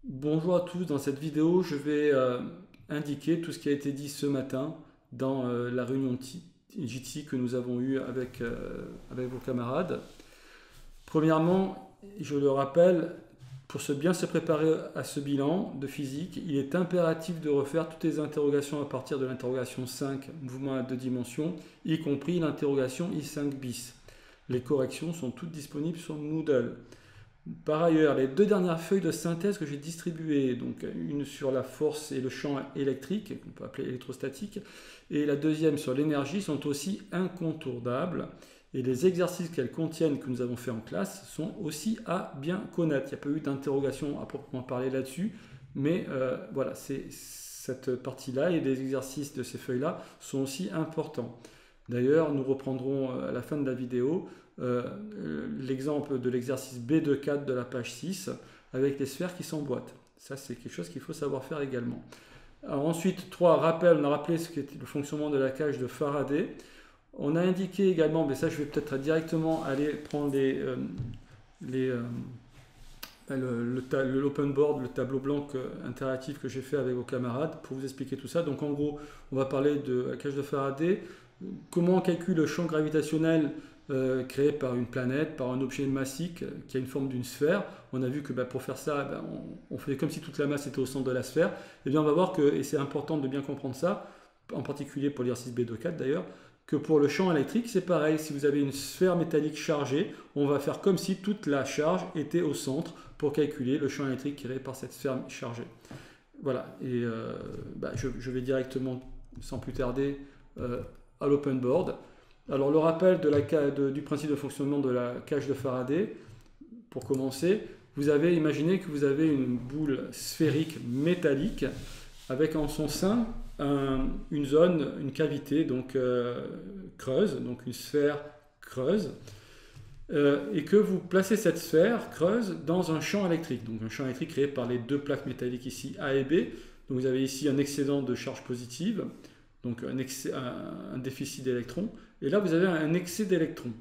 Bonjour à tous, dans cette vidéo je vais indiquer tout ce qui a été dit ce matin dans la réunion JT que nous avons eue avec vos camarades. Premièrement, je le rappelle, pour bien se préparer à ce bilan de physique, il est impératif de refaire toutes les interrogations à partir de l'interrogation 5, mouvement à deux dimensions, y compris l'interrogation I5 bis. Les corrections sont toutes disponibles sur Moodle. Par ailleurs, les deux dernières feuilles de synthèse que j'ai distribuées, donc une sur la force et le champ électrique, qu'on peut appeler électrostatique, et la deuxième sur l'énergie, sont aussi incontournables. Et les exercices qu'elles contiennent, que nous avons fait en classe, sont aussi à bien connaître. Il n'y a pas eu d'interrogation à proprement parler là-dessus, mais voilà, cette partie-là et les exercices de ces feuilles-là sont aussi importants. D'ailleurs, nous reprendrons à la fin de la vidéo l'exemple de l'exercice B2.4 de la page 6 avec les sphères qui s'emboîtent. Ça, c'est quelque chose qu'il faut savoir faire également. Alors ensuite, 3 rappels. On a rappelé ce qu'était le fonctionnement de la cage de Faraday. On a indiqué également, mais ça je vais peut-être directement aller prendre l'open board, le tableau blanc interactif que j'ai fait avec vos camarades pour vous expliquer tout ça. Donc en gros, on va parler de la cage de Faraday, comment on calcule le champ gravitationnel créé par une planète, par un objet massique qui a une forme d'une sphère. On a vu que pour faire ça, on fait comme si toute la masse était au centre de la sphère. Et bien on va voir que, et c'est important de bien comprendre ça, en particulier pour l'exercice B2.4 d'ailleurs, que pour le champ électrique, c'est pareil. Si vous avez une sphère métallique chargée, on va faire comme si toute la charge était au centre pour calculer le champ électrique créé par cette sphère chargée. Voilà, et je vais directement, sans plus tarder, à l'open board. Alors le rappel du principe de fonctionnement de la cage de Faraday, pour commencer, vous avez imaginé que vous avez une boule sphérique métallique avec en son sein une zone, une cavité donc creuse, donc une sphère creuse, et que vous placez cette sphère creuse dans un champ électrique, donc un champ électrique créé par les deux plaques métalliques ici A et B. Donc vous avez ici un excédent de charge positive, donc un déficit d'électrons, et là vous avez un excès d'électrons.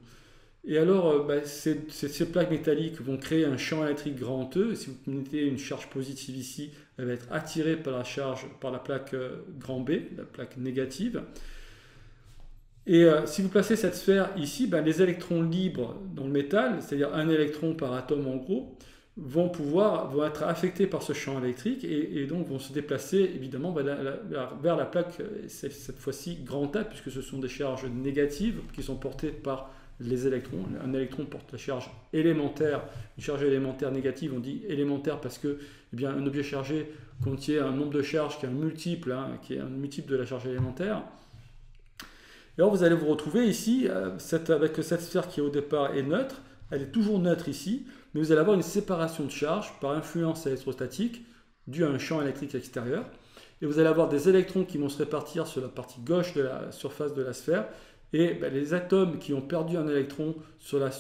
Et alors, ces plaques métalliques vont créer un champ électrique grand E. Et si vous mettez une charge positive ici, elle va être attirée par la plaque grand B, la plaque négative. Et si vous placez cette sphère ici, les électrons libres dans le métal, c'est-à-dire un électron par atome en gros, vont être affectés par ce champ électrique et donc vont se déplacer évidemment vers la plaque, cette fois-ci grand A, puisque ce sont des charges négatives qui sont portées par les électrons. Un électron porte la charge élémentaire, une charge élémentaire négative, on dit élémentaire parce que un objet chargé contient un nombre de charges qui est un multiple, de la charge élémentaire. Et alors vous allez vous retrouver ici avec cette sphère qui au départ est neutre, elle est toujours neutre ici, mais vous allez avoir une séparation de charge par influence électrostatique due à un champ électrique extérieur. Et vous allez avoir des électrons qui vont se répartir sur la partie gauche de la surface de la sphère. Et les atomes qui ont perdu un électron sur la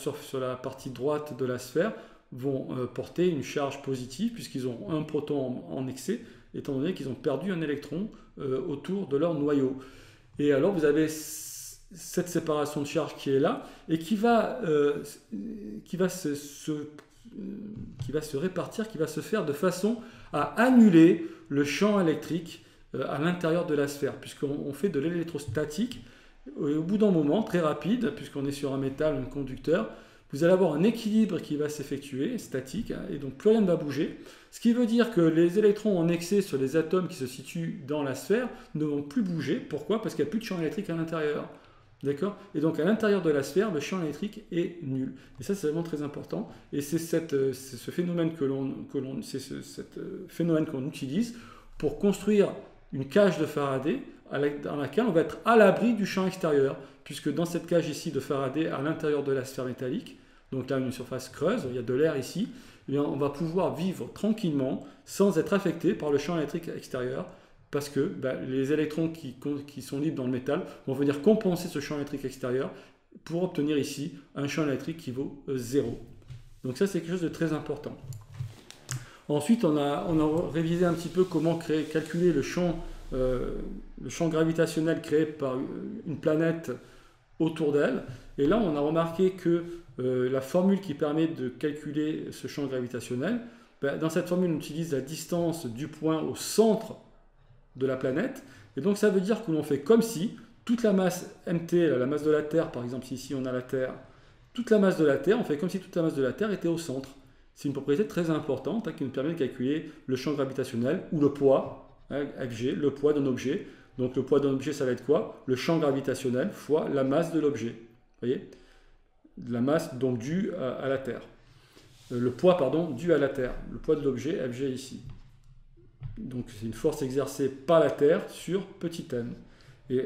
partie droite de la sphère vont porter une charge positive puisqu'ils ont un proton en excès, étant donné qu'ils ont perdu un électron autour de leur noyau. Et alors vous avez cette séparation de charge qui est là et qui va se répartir, qui va se faire de façon à annuler le champ électrique à l'intérieur de la sphère, puisqu'on fait de l'électrostatique. Au bout d'un moment, très rapide, puisqu'on est sur un métal, un conducteur, vous allez avoir un équilibre qui va s'effectuer, statique, et donc plus rien ne va bouger. Ce qui veut dire que les électrons en excès sur les atomes qui se situent dans la sphère ne vont plus bouger. Pourquoi? Parce qu'il n'y a plus de champ électrique à l'intérieur. D'accord? Et donc à l'intérieur de la sphère, le champ électrique est nul. Et ça, c'est vraiment très important. Et c'est ce phénomène qu'on utilise pour construire une cage de Faraday dans laquelle on va être à l'abri du champ extérieur, puisque dans cette cage ici de Faraday, à l'intérieur de la sphère métallique, donc là une surface creuse, il y a de l'air ici, on va pouvoir vivre tranquillement sans être affecté par le champ électrique extérieur, parce que les électrons qui sont libres dans le métal vont venir compenser ce champ électrique extérieur pour obtenir ici un champ électrique qui vaut 0. Donc ça, c'est quelque chose de très important. Ensuite, on a révisé un petit peu comment calculer le champ gravitationnel créé par une planète autour d'elle. Et là, on a remarqué que la formule qui permet de calculer ce champ gravitationnel, Ben, dans cette formule, on utilise la distance du point au centre de la planète. Et donc ça veut dire que l'on fait comme si toute la masse mt, la masse de la Terre, par exemple, si ici on a la Terre, toute la masse de la Terre, on fait comme si toute la masse de la Terre était au centre. C'est une propriété très importante qui nous permet de calculer le champ gravitationnel ou le poids, Fg, le poids d'un objet. Donc le poids d'un objet, ça va être quoi? Le champ gravitationnel fois la masse de l'objet. Vous voyez? La masse donc due à la Terre. Le poids, pardon, dû à la Terre. Le poids de l'objet, Fg ici. Donc c'est une force exercée par la Terre sur petit m. Et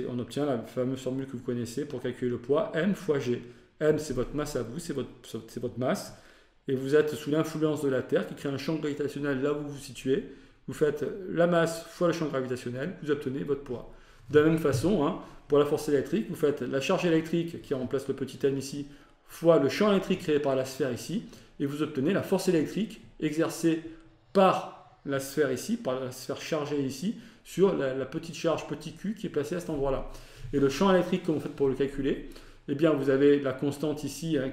on obtient la fameuse formule que vous connaissez pour calculer le poids, m fois g. M, c'est votre masse à vous, c'est votre masse. Et vous êtes sous l'influence de la Terre qui crée un champ gravitationnel là où vous vous situez. Vous faites la masse fois le champ gravitationnel, vous obtenez votre poids. De la même façon, hein, pour la force électrique, vous faites la charge électrique qui remplace le petit m ici, fois le champ électrique créé par la sphère ici, et vous obtenez la force électrique exercée par la sphère ici, par la sphère chargée ici, sur la petite charge petit q qui est placée à cet endroit-là. Et le champ électrique que vous faites pour le calculer, eh bien vous avez la constante ici, hein,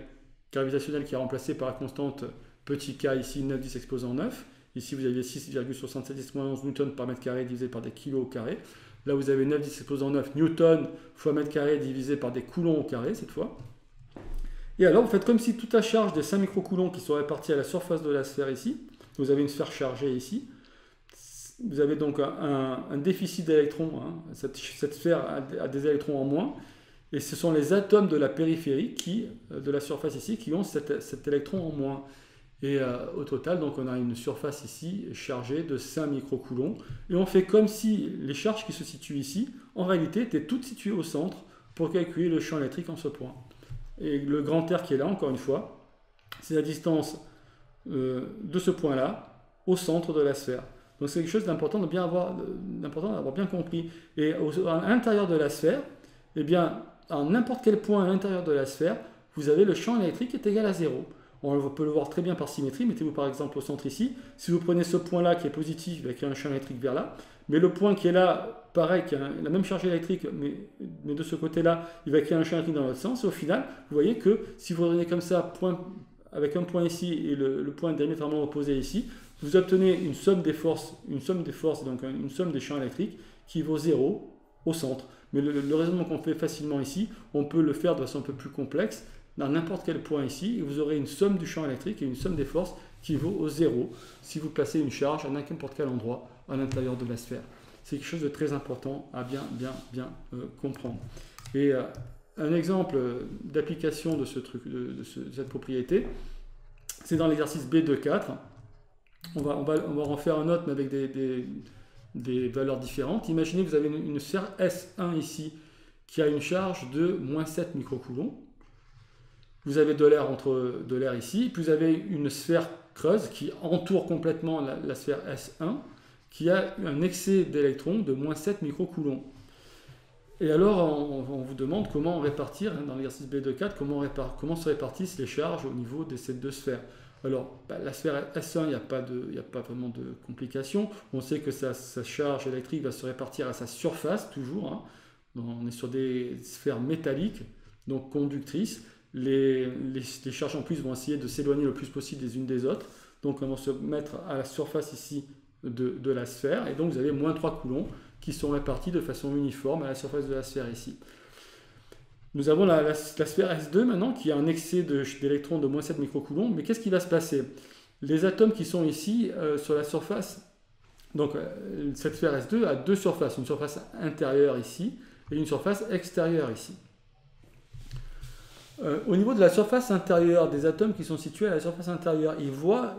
gravitationnelle qui est remplacée par la constante petit k ici, 9,10 exposant 9. Ici vous aviez 6,77 newtons par mètre carré divisé par des kilos au carré. Là vous avez 9,10 exposant 9 newtons fois mètre carré divisé par des coulombs au carré cette fois. Et alors vous faites comme si toute la charge des 5 microcoulombs qui sont répartis à la surface de la sphère ici, vous avez une sphère chargée ici, vous avez donc un déficit d'électrons, hein. Cette sphère a des électrons en moins, et ce sont les atomes de la périphérie de la surface ici qui ont cet électron en moins. Et au total, donc on a une surface ici chargée de 5 microcoulombs, et on fait comme si les charges qui se situent ici, en réalité, étaient toutes situées au centre pour calculer le champ électrique en ce point. Et le grand R qui est là, encore une fois, c'est la distance de ce point-là au centre de la sphère. Donc c'est quelque chose d'important d'avoir bien compris. Et à l'intérieur de la sphère, eh bien, à n'importe quel point à l'intérieur de la sphère, vous avez le champ électrique qui est égal à 0. On peut le voir très bien par symétrie. Mettez-vous par exemple au centre ici. Si vous prenez ce point-là qui est positif, il va créer un champ électrique vers là. Mais le point qui est là, pareil, qui a la même charge électrique, mais de ce côté-là, il va créer un champ électrique dans l'autre sens. Et au final, vous voyez que si vous donnez comme ça, avec un point ici et le point diamétralement opposé ici, vous obtenez une somme des forces, donc une somme des champs électriques qui vaut 0 au centre. Mais le raisonnement qu'on fait facilement ici, on peut le faire de façon un peu plus complexe dans n'importe quel point ici, et vous aurez une somme du champ électrique et une somme des forces qui vaut au 0 si vous placez une charge à n'importe quel endroit à l'intérieur de la sphère. C'est quelque chose de très important à bien comprendre. Et un exemple d'application de cette propriété, c'est dans l'exercice B2.4. On va en faire un autre, mais avec des valeurs différentes. Imaginez que vous avez une sphère S1 ici, qui a une charge de moins 7 microcoulombs. Vous avez de l'air ici, puis vous avez une sphère creuse qui entoure complètement la sphère S1, qui a un excès d'électrons de moins 7 microcoulombs. Et alors, on vous demande comment répartir, hein, dans l'exercice B2.4, comment se répartissent les charges au niveau de ces deux sphères. Alors, la sphère S1, il n'y a pas vraiment de complications. On sait que sa charge électrique va se répartir à sa surface, toujours. Hein. On est sur des sphères métalliques, donc conductrices. Les charges en plus vont essayer de s'éloigner le plus possible les unes des autres. Donc, elles vont se mettre à la surface ici de la sphère. Et donc, vous avez moins 3 coulombs qui sont répartis de façon uniforme à la surface de la sphère ici. Nous avons la sphère S2 maintenant qui a un excès d'électrons de moins 7 microcoulombs. Mais qu'est-ce qui va se passer? Les atomes qui sont ici sur la surface, donc cette sphère S2 a deux surfaces, une surface intérieure ici et une surface extérieure ici. Au niveau de la surface intérieure, des atomes qui sont situés à la surface intérieure, ils voient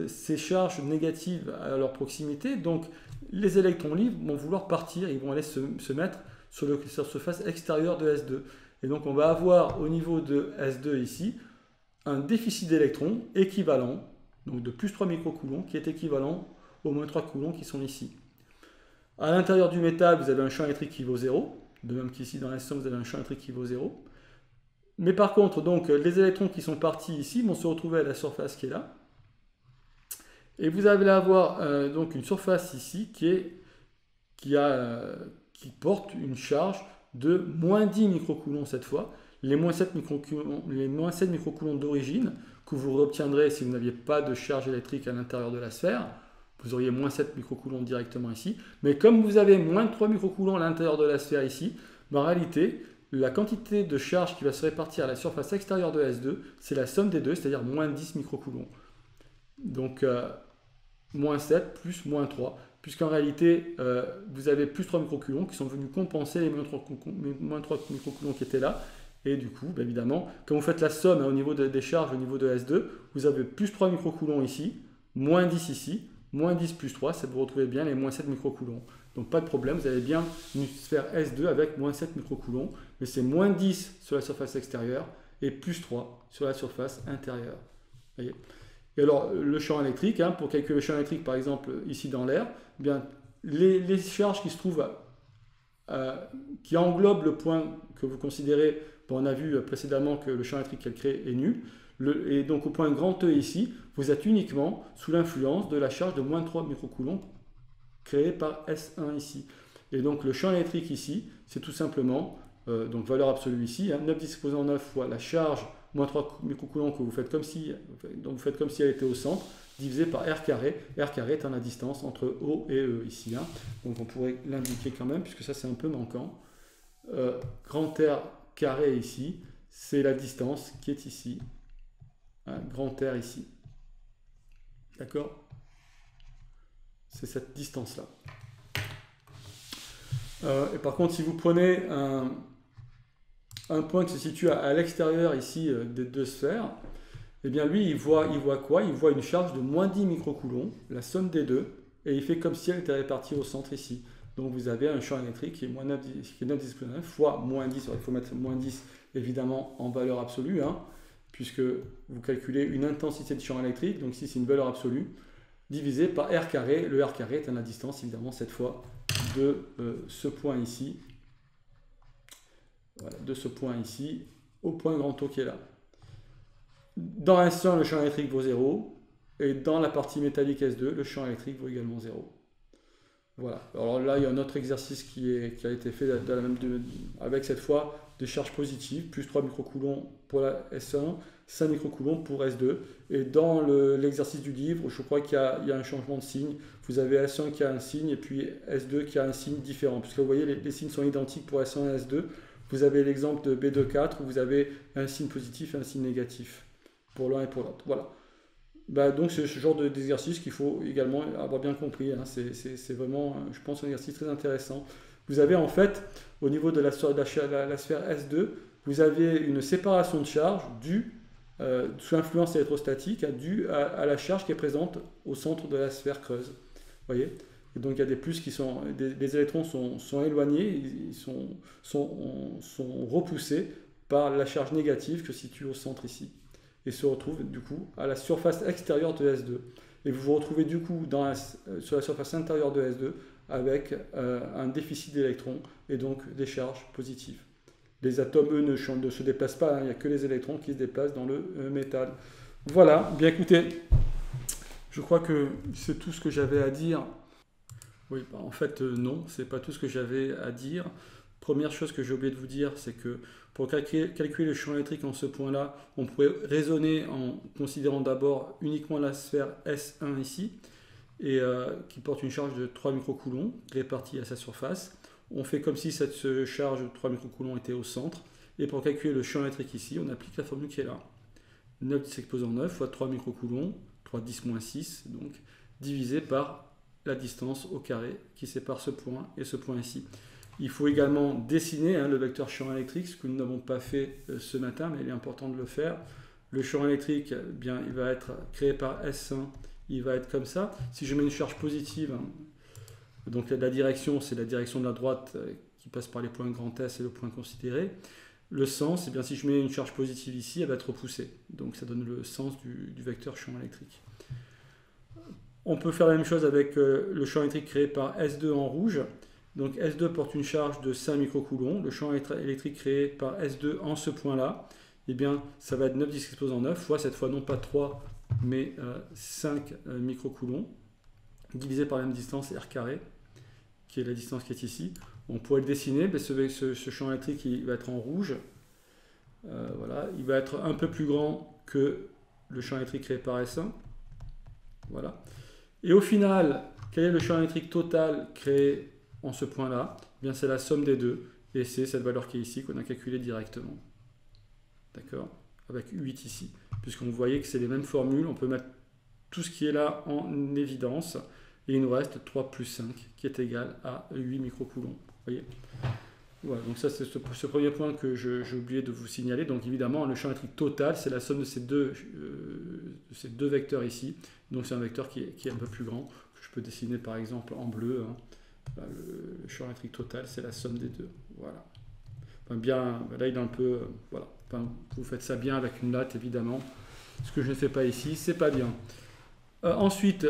ces charges négatives à leur proximité, donc les électrons libres vont vouloir partir, ils vont aller se mettre sur la surface extérieure de S2. Et donc on va avoir au niveau de S2 ici un déficit d'électrons équivalent, donc de plus 3 microcoulombs, qui est équivalent aux moins 3 coulombs qui sont ici. À l'intérieur du métal, vous avez un champ électrique qui vaut 0, de même qu'ici dans S1, vous avez un champ électrique qui vaut 0. Mais par contre, donc, les électrons qui sont partis ici vont se retrouver à la surface qui est là. Et vous allez avoir donc une surface ici qui porte une charge de moins 10 microcoulombs cette fois. Les moins 7 microcoulombs d'origine que vous obtiendrez si vous n'aviez pas de charge électrique à l'intérieur de la sphère. Vous auriez moins 7 microcoulombs directement ici. Mais comme vous avez moins de 3 microcoulombs à l'intérieur de la sphère ici, en réalité, la quantité de charge qui va se répartir à la surface extérieure de S2, c'est la somme des deux, c'est-à-dire moins 10 microcoulombs. Donc, moins 7 plus moins 3, puisqu'en réalité, vous avez plus 3 microcoulombs qui sont venus compenser les moins 3 microcoulombs qui étaient là. Et du coup, évidemment, quand vous faites la somme au niveau des charges au niveau de S2, vous avez plus 3 microcoulombs ici, moins 10 ici, moins 10 plus 3, ça vous retrouvez bien les moins 7 microcoulombs. Donc pas de problème, vous avez bien une sphère S2 avec moins 7 microcoulombs, mais c'est moins 10 sur la surface extérieure et plus 3 sur la surface intérieure. Voyez. Et alors, le champ électrique, pour calculer le champ électrique, par exemple, ici dans l'air, eh bien, les charges qui se trouvent, qui englobent le point que vous considérez, bon, on a vu précédemment que le champ électrique qu'elle crée est nul, et donc au point grand E ici, vous êtes uniquement sous l'influence de la charge de moins 3 microcoulombs créée par S1 ici. Et donc le champ électrique ici, c'est tout simplement, donc valeur absolue ici, 9 10 exposant 9 fois la charge moins 3 microcoulombs que vous faites comme si, donc vous faites comme si elle était au centre, divisé par R carré. R carré étant la distance entre O et E ici. Donc on pourrait l'indiquer quand même, puisque ça c'est un peu manquant. Grand R carré ici, c'est la distance qui est ici. Grand R ici. D'accord? C'est cette distance-là. Et par contre, si vous prenez un point qui se situe à l'extérieur ici des deux sphères, eh bien lui, il voit quoi? Il voit une charge de moins 10 microcoulombs, la somme des deux, et il fait comme si elle était répartie au centre ici. Donc vous avez un champ électrique qui est moins 9, qui est 9 10 plus 9 fois moins 10. Alors, il faut mettre moins 10 évidemment en valeur absolue, puisque vous calculez une intensité de champ électrique, donc ici c'est une valeur absolue, divisé par R carré. Le R carré est la distance évidemment cette fois de ce point ici, voilà, de ce point ici au point grand O qui est là. Dans S1, le champ électrique vaut 0, et dans la partie métallique S2, le champ électrique vaut également 0. Voilà. Alors là, il y a un autre exercice qui a été fait avec cette fois des charges positives, plus 3 microcoulombs pour la S1, 5 microcoulombs pour S2. Et dans l'exercice du livre, je crois qu'il y a un changement de signe. Vous avez S1 qui a un signe et puis S2 qui a un signe différent. Puisque vous voyez, les signes sont identiques pour S1 et S2. Vous avez l'exemple de B24 où vous avez un signe positif et un signe négatif pour l'un et pour l'autre. Voilà. Donc c'est ce genre d'exercice qu'il faut également avoir bien compris. C'est vraiment, je pense, un exercice très intéressant. Vous avez en fait, au niveau de la sphère S2, vous avez une séparation de charge due, sous influence électrostatique, due à la charge qui est présente au centre de la sphère creuse. Vous voyez? Et donc il y a des plus qui sont, les électrons sont éloignés, ils sont repoussés par la charge négative que situe au centre ici, et se retrouvent du coup à la surface extérieure de S2. Et vous vous retrouvez du coup sur la surface intérieure de S2 avec un déficit d'électrons et donc des charges positives. Les atomes, eux, ne se déplacent pas, il n'y a que les électrons qui se déplacent dans le métal. Voilà, bien écoutez, je crois que c'est tout ce que j'avais à dire. Oui, en fait, non, c'est pas tout ce que j'avais à dire. Première chose que j'ai oublié de vous dire, c'est que pour calculer le champ électrique en ce point-là, on pourrait raisonner en considérant d'abord uniquement la sphère S1 ici, et qui porte une charge de 3 microcoulombs répartie à sa surface. On fait comme si cette charge de 3 microcoulombs était au centre, et pour calculer le champ électrique ici, on applique la formule qui est là. 9 10 exposant 9 fois 3 microcoulombs, 3 10 moins 6, donc divisé par la distance au carré qui sépare ce point et ce point ici. Il faut également dessiner le vecteur champ électrique, ce que nous n'avons pas fait ce matin, mais il est important de le faire. Le champ électrique, bien, il va être créé par S1, il va être comme ça. Si je mets une charge positive, donc la direction, c'est la direction de la droite qui passe par les points grand S et le point considéré. Le sens, bien, si je mets une charge positive ici, elle va être repoussée. Donc ça donne le sens du vecteur champ électrique. On peut faire la même chose avec le champ électrique créé par S2 en rouge. Donc S2 porte une charge de 5 microcoulombs. Le champ électrique créé par S2 en ce point-là, eh bien, ça va être 9 10 exposant 9 fois, cette fois non pas 3, mais 5 microcoulombs, divisé par la même distance R carré, qui est la distance qui est ici. On pourrait le dessiner, mais ce champ électrique il va être en rouge. Voilà, il va être un peu plus grand que le champ électrique créé par S1. Voilà. Et au final, quel est le champ électrique total créé en ce point-là? Eh bien, c'est la somme des deux. Et c'est cette valeur qui est ici qu'on a calculée directement. D'accord? Avec 8 ici. Puisqu'on voyait que c'est les mêmes formules, on peut mettre tout ce qui est là en évidence. Et il nous reste 3 plus 5 qui est égal à 8 microcoulombs. Vous voyez? Voilà, donc ça c'est ce premier point que j'ai oublié de vous signaler. Donc évidemment, le champ électrique total, c'est la somme de ces deux vecteurs ici. Donc c'est un vecteur qui est un peu plus grand, que je peux dessiner par exemple en bleu. Hein. Là, le champ électrique total, c'est la somme des deux. Voilà. Enfin, bien, là il est un peu... voilà. Enfin, vous faites ça bien avec une latte, évidemment. Ce que je ne fais pas ici, c'est pas bien. Ensuite,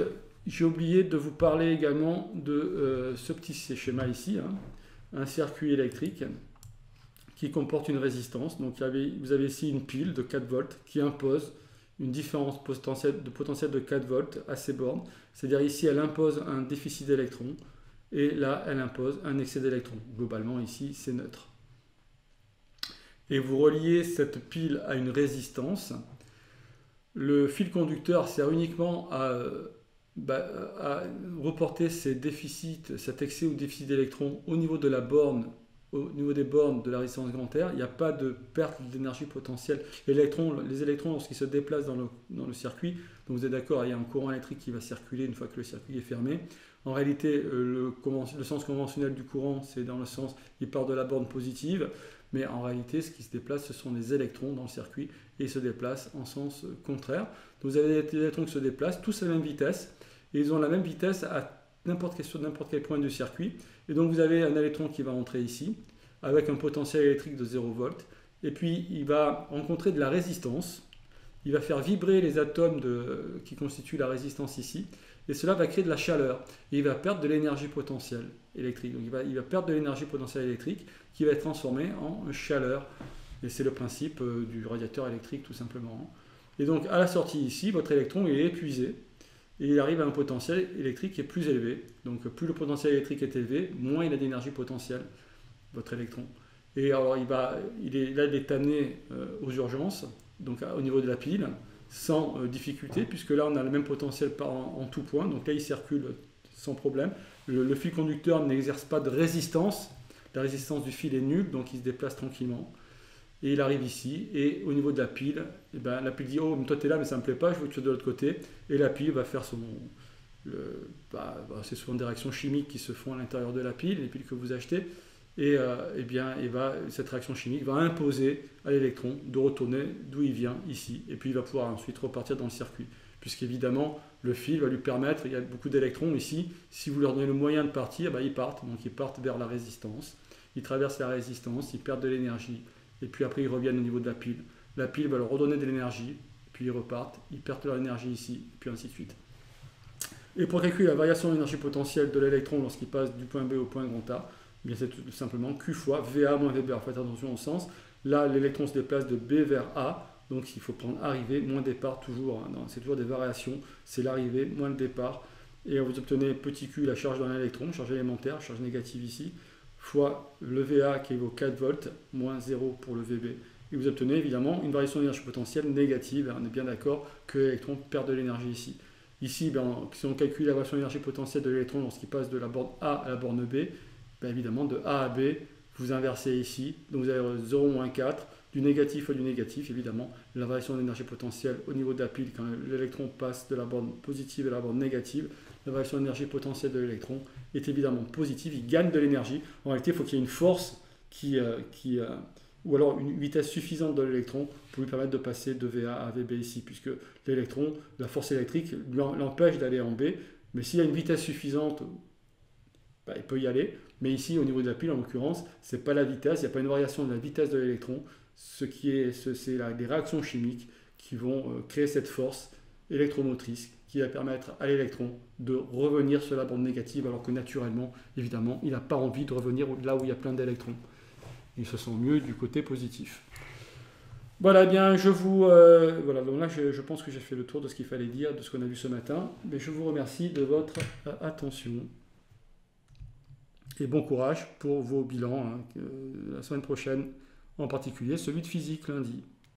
j'ai oublié de vous parler également de ce petit schéma ici. Hein. Un circuit électrique qui comporte une résistance. Donc vous avez ici une pile de 4 volts qui impose une différence de potentiel de 4 volts à ces bornes. C'est-à-dire ici, elle impose un déficit d'électrons et là, elle impose un excès d'électrons. Globalement, ici, c'est neutre. Et vous reliez cette pile à une résistance. Le fil conducteur sert uniquement à reporter ces déficits, cet excès ou déficit d'électrons au niveau de la borne, au niveau des bornes de la résistance grand R. Il n'y a pas de perte d'énergie potentielle. Les électrons, lorsqu'ils se déplacent dans le circuit, donc vous êtes d'accord, il y a un courant électrique qui va circuler une fois que le circuit est fermé. En réalité, le sens conventionnel du courant, c'est dans le sens, il part de la borne positive, mais en réalité, ce qui se déplace, ce sont les électrons dans le circuit, et ils se déplacent en sens contraire. Donc vous avez des électrons qui se déplacent, tous à la même vitesse, et ils ont la même vitesse sur n'importe quel point du circuit. Et donc vous avez un électron qui va entrer ici, avec un potentiel électrique de 0 volts, et puis il va rencontrer de la résistance, il va faire vibrer les atomes qui constituent la résistance ici, et cela va créer de la chaleur, et il va perdre de l'énergie potentielle électrique. Donc il va perdre de l'énergie potentielle électrique qui va être transformée en chaleur, et c'est le principe du radiateur électrique tout simplement. Et donc à la sortie ici, votre électron est épuisé, et il arrive à un potentiel électrique qui est plus élevé. Donc plus le potentiel électrique est élevé, moins il a d'énergie potentielle, votre électron. Et alors il est amené aux urgences, donc au niveau de la pile, sans difficulté, puisque là on a le même potentiel en tout point, donc là il circule sans problème. Le fil conducteur n'exerce pas de résistance, la résistance du fil est nulle, donc il se déplace tranquillement. Et il arrive ici, et au niveau de la pile, la pile dit « Oh, toi tu es là, mais ça ne me plaît pas, je veux que tu sois de l'autre côté ». Et la pile va faire c'est souvent des réactions chimiques qui se font à l'intérieur de la pile, les piles que vous achetez. Et cette réaction chimique va imposer à l'électron de retourner d'où il vient, ici. Et puis il va pouvoir ensuite repartir dans le circuit. Puisqu'évidemment, le fil va lui permettre, il y a beaucoup d'électrons ici, si vous leur donnez le moyen de partir, ils partent. Donc ils partent vers la résistance. Ils traversent la résistance, ils perdent de l'énergie. Et puis après, ils reviennent au niveau de la pile. La pile va leur redonner de l'énergie, puis ils repartent, ils perdent leur énergie ici, et puis ainsi de suite. Et pour calculer la variation d'énergie potentielle de l'électron lorsqu'il passe du point B au point grand A, bien c'est tout simplement Q fois VA moins VB. Faites attention au sens. Là, l'électron se déplace de B vers A, donc il faut prendre arrivée moins départ toujours. Hein. C'est toujours des variations. C'est l'arrivée moins le départ. Et vous obtenez petit q, la charge d'un électron, charge élémentaire, charge négative ici, fois le VA qui évaut 4 volts, moins 0 pour le VB. Et vous obtenez évidemment une variation d'énergie potentielle négative. On est bien d'accord que l'électron perd de l'énergie ici. Ici, si on calcule la variation d'énergie potentielle de l'électron lorsqu'il passe de la borne A à la borne B, évidemment de A à B, vous inversez ici, donc vous avez 0 moins 4, du négatif à du négatif, évidemment, la variation d'énergie potentielle au niveau de la pile, quand l'électron passe de la borne positive à la borne négative, la variation d'énergie potentielle de l'électron est évidemment positive, il gagne de l'énergie. En réalité, il faut qu'il y ait une force ou alors une vitesse suffisante de l'électron pour lui permettre de passer de VA à VB ici, puisque l'électron, la force électrique l'empêche d'aller en B, mais s'il y a une vitesse suffisante, il peut y aller, mais ici au niveau de la pile en l'occurrence, ce n'est pas la vitesse, il n'y a pas une variation de la vitesse de l'électron, c'est des réactions chimiques qui vont créer cette force électromotrice qui va permettre à l'électron de revenir sur la borne négative, alors que naturellement, évidemment, il n'a pas envie de revenir là où il y a plein d'électrons. Il se sent mieux du côté positif. Voilà, bien, voilà, donc là, je pense que j'ai fait le tour de ce qu'il fallait dire, de ce qu'on a vu ce matin, mais je vous remercie de votre attention. Et bon courage pour vos bilans, la semaine prochaine, en particulier celui de physique lundi.